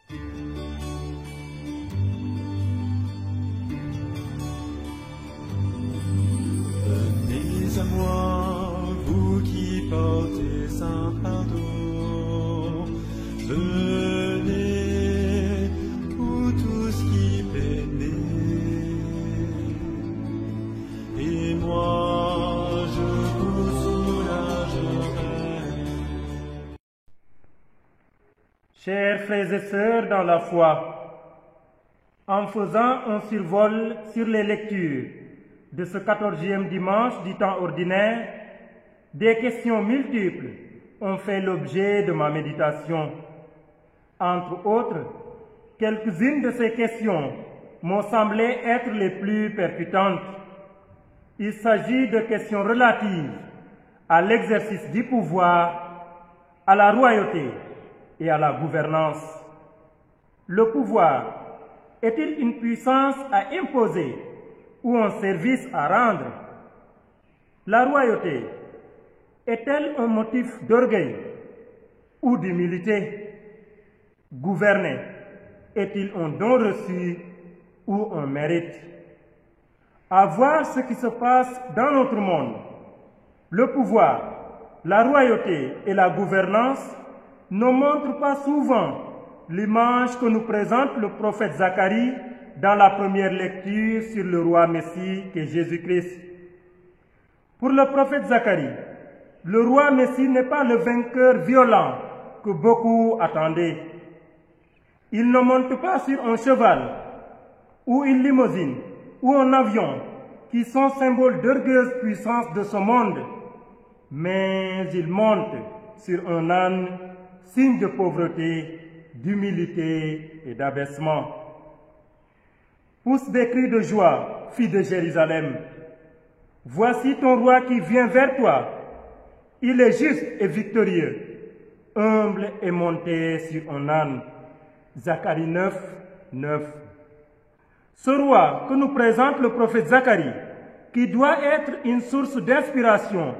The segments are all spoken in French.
Venez à moi, vous qui portez un fardeau. Venez, vous tous qui peinez. Et moi, je vous soulagerai. Chers frères et sœurs dans la foi, en faisant un survol sur les lectures de ce 14e dimanche du temps ordinaire, des questions multiples ont fait l'objet de ma méditation. Entre autres, quelques-unes de ces questions m'ont semblé être les plus percutantes. Il s'agit de questions relatives à l'exercice du pouvoir, à la royauté et à la gouvernance. Le pouvoir est-il une puissance à imposer ou un service à rendre? La royauté est-elle un motif d'orgueil ou d'humilité? Gouverner est-il un don reçu ou un mérite? À voir ce qui se passe dans notre monde, le pouvoir, la royauté et la gouvernance ne montrent pas souvent l'image que nous présente le prophète Zacharie dans la première lecture sur le roi Messie qu'est Jésus-Christ. Pour le prophète Zacharie, le roi Messie n'est pas le vainqueur violent que beaucoup attendaient. Il ne monte pas sur un cheval ou une limousine ou un avion qui sont symboles d'orgueilleuse puissance de ce monde, mais il monte sur un âne, signe de pauvreté, d'humilité et d'abaissement. Pousse des cris de joie, fille de Jérusalem. Voici ton roi qui vient vers toi. Il est juste et victorieux, humble et monté sur un âne. Zacharie 9, 9. Ce roi que nous présente le prophète Zacharie, qui doit être une source d'inspiration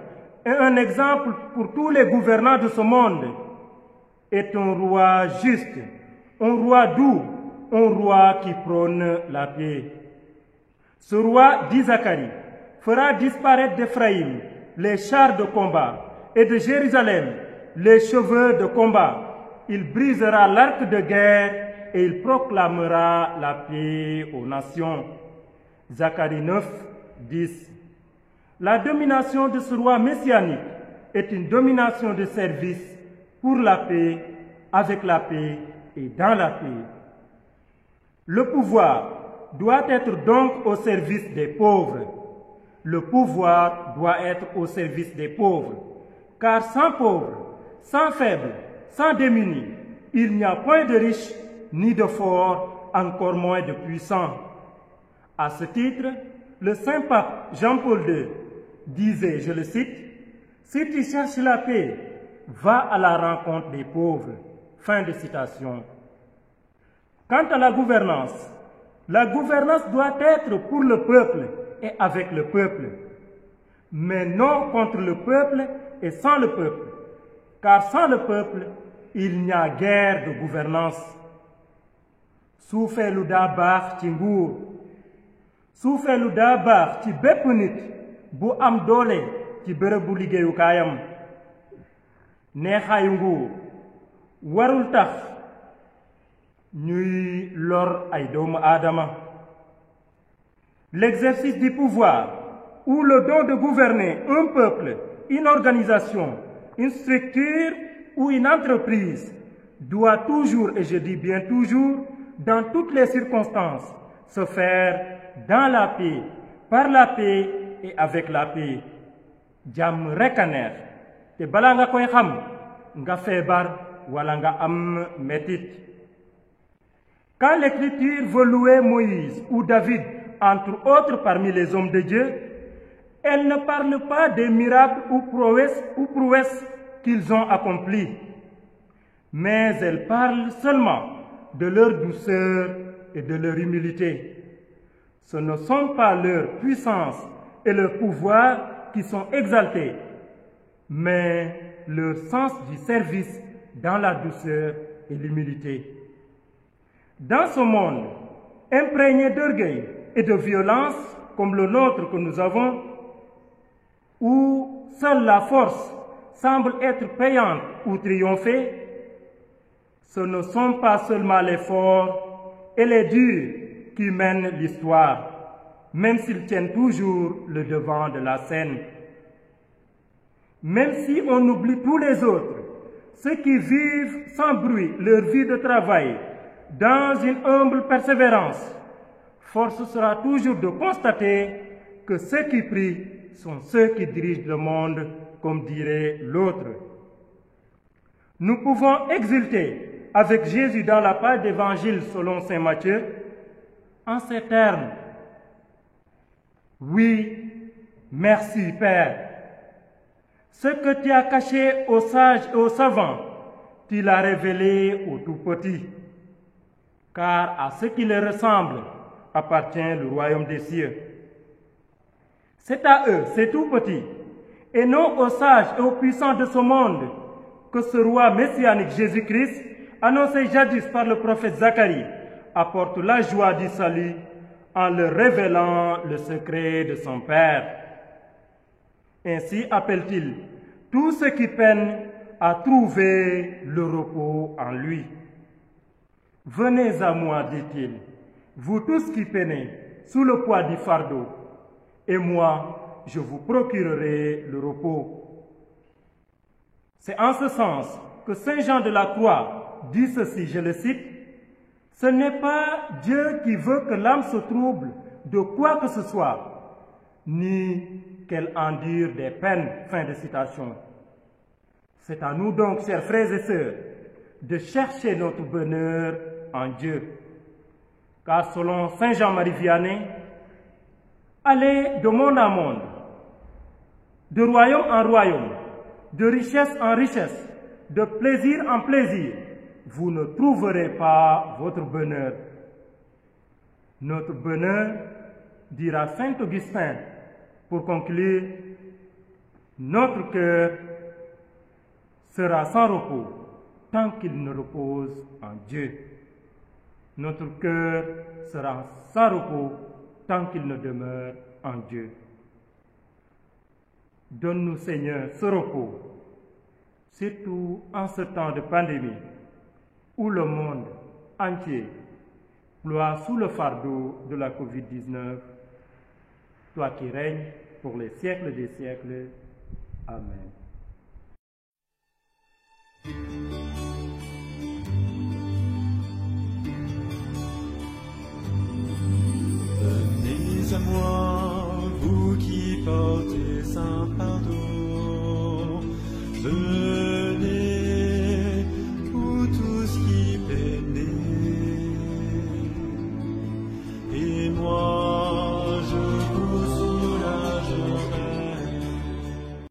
et un exemple pour tous les gouvernants de ce monde, est un roi juste, un roi doux, un roi qui prône la paix. Ce roi, dit Zacharie, fera disparaître d'Éphraïm les chars de combat et de Jérusalem les chevaux de combat. Il brisera l'arc de guerre et il proclamera la paix aux nations. Zacharie 9, 10. La domination de ce roi messianique est une domination de service pour la paix, avec la paix et dans la paix. Le pouvoir doit être donc au service des pauvres. Le pouvoir doit être au service des pauvres, car sans pauvres, sans faibles, sans démunis, il n'y a point de riches ni de forts, encore moins de puissants. À ce titre, le saint pape Jean-Paul II disait, je le cite, « Si tu cherches la paix, va à la rencontre des pauvres. » Fin de citation. Quant à la gouvernance doit être pour le peuple et avec le peuple, mais non contre le peuple et sans le peuple, car sans le peuple, il n'y a guère de gouvernance. Suufee lu daa baax ci nguur, suufee lu daa baax ci bépp nit bu am doole ci bërëbu liggéeyukaayam. Neexaayu nguur warul tax ñuy lor ay doomu aadama. L'exercice du pouvoir ou le don de gouverner un peuple, une organisation, une structure ou une entreprise doit toujours, et je dis bien toujours, dans toutes les circonstances, se faire dans la paix, par la paix et avec la paix. Jàmm rekk a neex, te balaa nga koy xam nga feebar wala nga am métit. Quand l'Écriture veut louer Moïse ou David, entre autres parmi les hommes de Dieu, elle ne parle pas des miracles ou prouesses qu'ils ont accomplis, mais elle parle seulement de leur douceur et de leur humilité. Ce ne sont pas leur puissance et leur pouvoir qui sont exaltés, mais leur sens du service dans la douceur et l'humilité. Dans ce monde imprégné d'orgueil et de violence comme le nôtre que nous avons, où seule la force semble être payante ou triompher, ce ne sont pas seulement les forts et les durs qui mènent l'histoire, même s'ils tiennent toujours le devant de la scène. Même si on oublie tous les autres, ceux qui vivent sans bruit leur vie de travail dans une humble persévérance, force sera toujours de constater que ceux qui prient sont ceux qui dirigent le monde, comme dirait l'autre. Nous pouvons exulter avec Jésus dans la page d'évangile selon saint Matthieu en ces termes. Oui, merci Père. Ce que tu as caché aux sages et aux savants, tu l'as révélé aux tout petits. Car à ceux qui les ressemblent appartient le royaume des cieux. C'est à eux, ces tout petits, et non aux sages et aux puissants de ce monde, que ce roi messianique Jésus-Christ, annoncé jadis par le prophète Zacharie, apporte la joie du salut en leur révélant le secret de son Père. Ainsi appelle-t-il tous ceux qui peinent à trouver le repos en lui. Venez à moi, dit-il, vous tous qui peinez sous le poids du fardeau, et moi, je vous procurerai le repos. C'est en ce sens que Saint Jean de la Croix dit ceci, je le cite, « Ce n'est pas Dieu qui veut que l'âme se trouble de quoi que ce soit, ni qu'elle endure des peines. » Fin de citation. C'est à nous donc, chers frères et sœurs, de chercher notre bonheur en Dieu. Car selon Saint Jean-Marie Vianney, allez de monde en monde, de royaume en royaume, de richesse en richesse, de plaisir en plaisir, vous ne trouverez pas votre bonheur. Notre bonheur, dira saint Augustin, pour conclure, notre cœur sera sans repos tant qu'il ne repose en Dieu. Notre cœur sera sans repos tant qu'il ne demeure en Dieu. Donne-nous, Seigneur, ce repos, surtout en ce temps de pandémie, où le monde entier ploie sous le fardeau de la Covid-19, toi qui règnes pour les siècles des siècles. Amen. Venez à moi, vous qui portez un fardeau,